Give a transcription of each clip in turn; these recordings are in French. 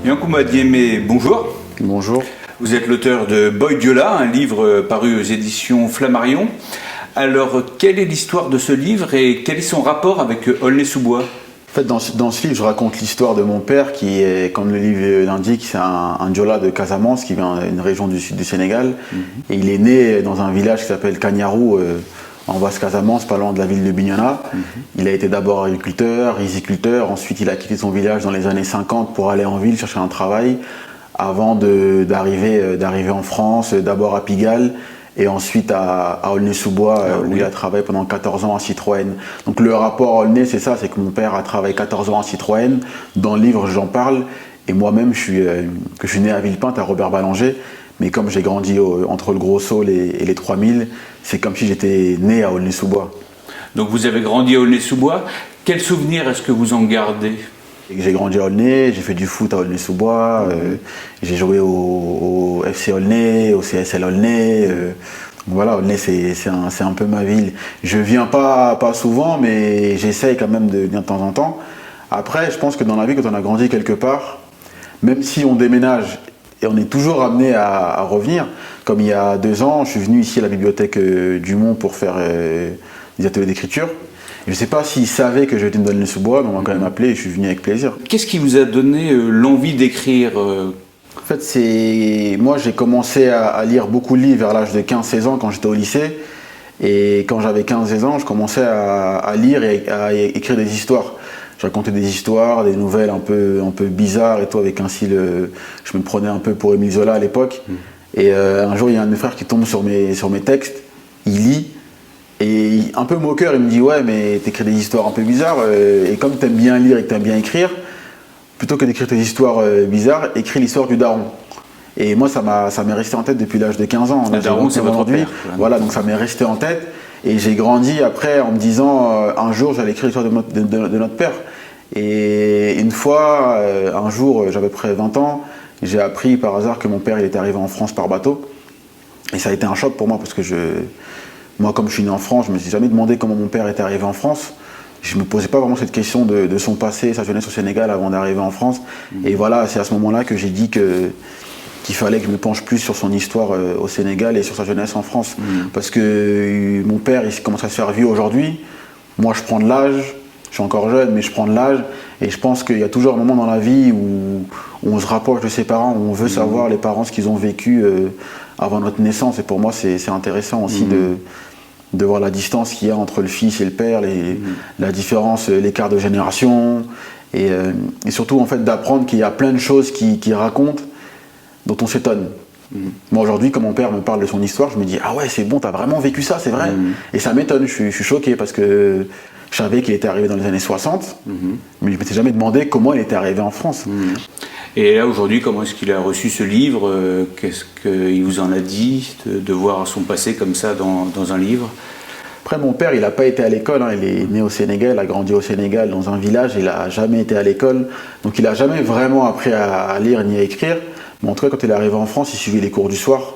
Yankouma Diémé, bonjour. Bonjour. Vous êtes l'auteur de Boy Diola, un livre paru aux éditions Flammarion. Alors, quelle est l'histoire de ce livre et quel est son rapport avec Aulnay-sous-Bois ? En fait, dans ce livre, je raconte l'histoire de mon père qui est, comme le livre l'indique, c'est un Diola de Casamance qui vient d'une région du sud du Sénégal. Et il est né dans un village qui s'appelle Kanyarou, en Basse-Casamance, pas loin de la ville de Bignona. Il a été d'abord agriculteur, riziculteur, ensuite il a quitté son village dans les années 50 pour aller en ville chercher un travail avant d'arriver en France, d'abord à Pigalle et ensuite à Aulnay-sous-Bois où il a travaillé pendant 14 ans à Citroën. Donc le rapport à Aulnay, c'est ça, c'est que mon père a travaillé 14 ans à Citroën. Dans le livre, j'en parle. Et moi-même, je suis né à Villepinte, à Robert Ballanger. Mais comme j'ai grandi entre le Gros Saule et les 3000, c'est comme si j'étais né à Aulnay-sous-Bois. Donc vous avez grandi à Aulnay-sous-Bois. Quel souvenir est-ce que vous en gardez ? J'ai grandi à Aulnay, j'ai fait du foot à Aulnay-sous-Bois, j'ai joué au FC Aulnay, au CSL Aulnay. Voilà, Aulnay c'est un peu ma ville. Je viens pas souvent, mais j'essaye quand même de venir de temps en temps. Après, je pense que dans la vie, quand on a grandi quelque part, même si on déménage, et on est toujours amené à revenir. Comme il y a 2 ans, je suis venu ici à la bibliothèque du Mont pour faire des ateliers d'écriture. Je ne sais pas s'ils savaient que je venais d'Aulnay-sous-Bois, mais on m'a quand même appelé et je suis venu avec plaisir. Qu'est-ce qui vous a donné l'envie d'écrire ? En fait, moi j'ai commencé à lire beaucoup de livres vers l'âge de 15-16 ans quand j'étais au lycée. Et quand j'avais 15-16 ans, je commençais à lire et à écrire des histoires. Je racontais des histoires, des nouvelles un peu bizarres et tout, avec un style. Je me prenais un peu pour Émile Zola à l'époque. Et un jour, il y a un de mes frères qui tombe sur mes textes, il lit. Et un peu moqueur, il me dit « Ouais, mais t'écris des histoires un peu bizarres, et comme t'aimes bien lire et que t'aimes bien écrire, plutôt que d'écrire tes histoires bizarres, écris l'histoire du daron. » Et moi, ça m'est resté en tête depuis l'âge de 15 ans. Le daron, c'est votre père. Voilà, donc ça m'est resté en tête. Et j'ai grandi après en me disant un jour, j'allais écrire l'histoire de notre père. Et une fois, un jour, j'avais près 20 ans, j'ai appris par hasard que mon père il était arrivé en France par bateau. Et ça a été un choc pour moi parce que moi, comme je suis né en France, je me suis jamais demandé comment mon père était arrivé en France. Je me posais pas vraiment cette question de son passé, sa jeunesse au Sénégal avant d'arriver en France. Et voilà, c'est à ce moment-là que j'ai dit qu'il fallait que je me penche plus sur son histoire au Sénégal et sur sa jeunesse en France. Parce que mon père, il commence à se faire vieux aujourd'hui. Moi, je prends de l'âge. Je suis encore jeune, mais je prends de l'âge. Et je pense qu'il y a toujours un moment dans la vie où on se rapproche de ses parents, où on veut savoir les parents ce qu'ils ont vécu avant notre naissance. Et pour moi, c'est intéressant aussi de voir la distance qu'il y a entre le fils et le père, la différence, l'écart de génération. Et surtout, en fait, d'apprendre qu'il y a plein de choses qu'il raconte dont on s'étonne. Moi, aujourd'hui, quand mon père me parle de son histoire, je me dis « Ah ouais, c'est bon, t'as vraiment vécu ça, c'est vrai ?» Et ça m'étonne, je suis choqué parce que je savais qu'il était arrivé dans les années 60, mais je ne m'étais jamais demandé comment il était arrivé en France. Et là, aujourd'hui, comment est-ce qu'il a reçu ce livre ? Qu'est-ce qu'il vous en a dit de voir son passé comme ça dans un livre ? Après, mon père, il n'a pas été à l'école. Il est né au Sénégal, a grandi au Sénégal dans un village. Il n'a jamais été à l'école. Donc, il n'a jamais vraiment appris à lire ni à écrire. Mais en tout cas, quand il est arrivé en France, il suivait les cours du soir.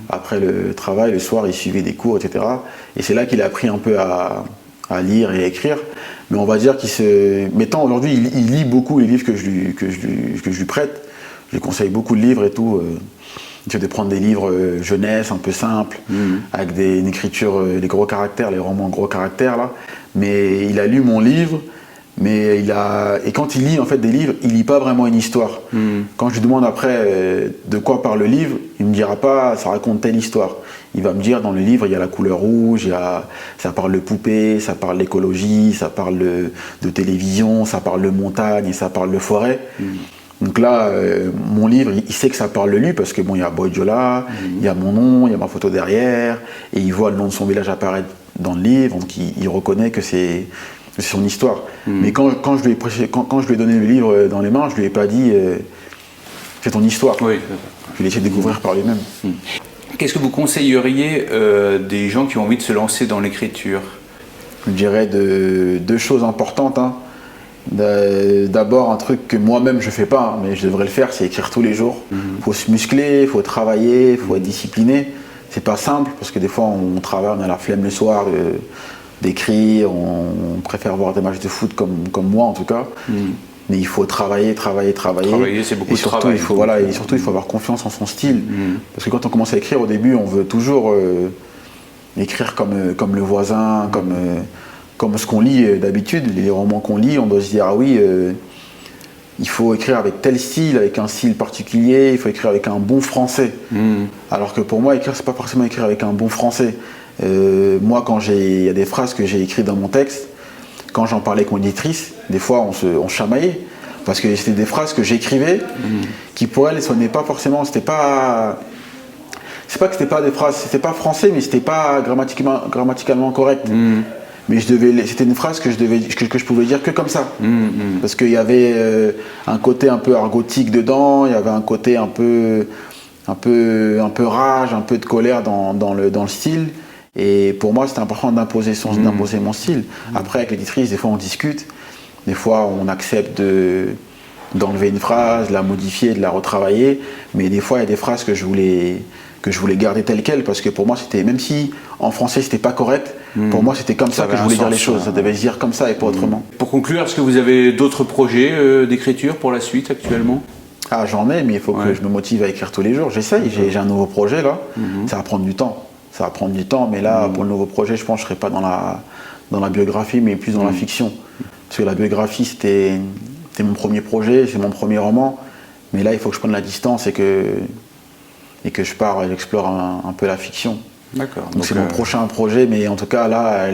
Après le travail, le soir, il suivait des cours, etc. Et c'est là qu'il a appris un peu à lire et à écrire. Mais on va dire Maintenant, aujourd'hui, il lit beaucoup les livres que je lui prête. Je lui conseille beaucoup de livres et tout. Il fait de prendre des livres jeunesse, un peu simples, avec une écriture, des gros caractères, les romans gros caractères, là. Mais il a lu mon livre. Et quand il lit en fait des livres, il lit pas vraiment une histoire. Quand je lui demande après de quoi parle le livre, il me dira pas ça raconte telle histoire. Il va me dire dans le livre il y a la couleur rouge, ça parle de poupée, ça parle d'écologie, ça parle de télévision, ça parle de montagne et ça parle de forêt. Donc là, mon livre, il sait que ça parle de lui parce que bon, il y a Boy Diola, il y a mon nom, il y a ma photo derrière, et il voit le nom de son village apparaître dans le livre, donc il reconnaît que c'est son histoire. Mais quand je lui ai donné le livre dans les mains, je lui ai pas dit c'est ton histoire. Oui. Je l'ai laissé découvrir par lui-même. Qu'est-ce que vous conseilleriez des gens qui ont envie de se lancer dans l'écriture ? Je dirais 2 choses importantes. D'abord, un truc que moi-même je fais pas, mais je devrais le faire, c'est écrire tous les jours. Faut se muscler, faut travailler, faut être discipliné. C'est pas simple parce que des fois on travaille, on a la flemme le soir d'écrire, on préfère voir des matchs de foot comme moi en tout cas. Mais il faut travailler. Travailler, c'est beaucoup Et de surtout, travail. et surtout, il faut avoir confiance en son style. Parce que quand on commence à écrire, au début, on veut toujours écrire comme le voisin, comme ce qu'on lit d'habitude. Les romans qu'on lit, on doit se dire, ah oui, il faut écrire avec tel style, avec un style particulier, il faut écrire avec un bon français. Alors que pour moi, écrire, c'est pas forcément écrire avec un bon français. Moi, il y a des phrases que j'ai écrites dans mon texte, quand j'en parlais avec mon éditrice, des fois on chamaillait. Parce que c'était des phrases que j'écrivais qui pour elle ne sonnaient pas forcément. C'est pas que c'était pas des phrases, c'était pas français, mais c'était pas grammaticalement correct. Mais c'était une phrase que je pouvais dire que comme ça. Parce qu'il y avait un côté un peu argotique dedans, il y avait un côté un peu rage, un peu de colère dans le style. Et pour moi, c'était important d'imposer mon style. Après, avec l'éditrice, des fois on discute, des fois on accepte d'enlever une phrase, de la modifier, de la retravailler. Mais des fois, il y a des phrases que je voulais garder telles quelles, parce que pour moi, même si en français c'était pas correct, pour moi c'était comme ça que je voulais dire les choses. Ça devait se dire comme ça et pas autrement. Pour conclure, est-ce que vous avez d'autres projets d'écriture pour la suite actuellement? Ah, j'en ai, mais il faut que je me motive à écrire tous les jours. J'essaye, j'ai un nouveau projet là. Ça va prendre du temps. Mais là, pour le nouveau projet, je pense que je ne serai pas dans la biographie, mais plus dans la fiction. Parce que la biographie, c'était mon premier projet, c'est mon premier roman. Mais là, il faut que je prenne la distance et que je pars et j'explore un peu la fiction. D'accord. Donc c'est mon prochain projet, mais en tout cas, là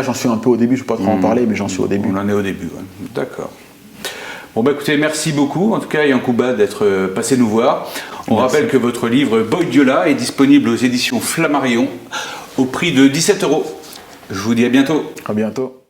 j'en suis un peu au début. Je ne peux pas trop en parler, mais j'en suis au début. On en est au début, ouais. D'accord. Bon bah écoutez, merci beaucoup en tout cas Yacouba d'être passé nous voir. On rappelle que votre livre Boy Diola est disponible aux éditions Flammarion au prix de 17 €. Je vous dis à bientôt. À bientôt.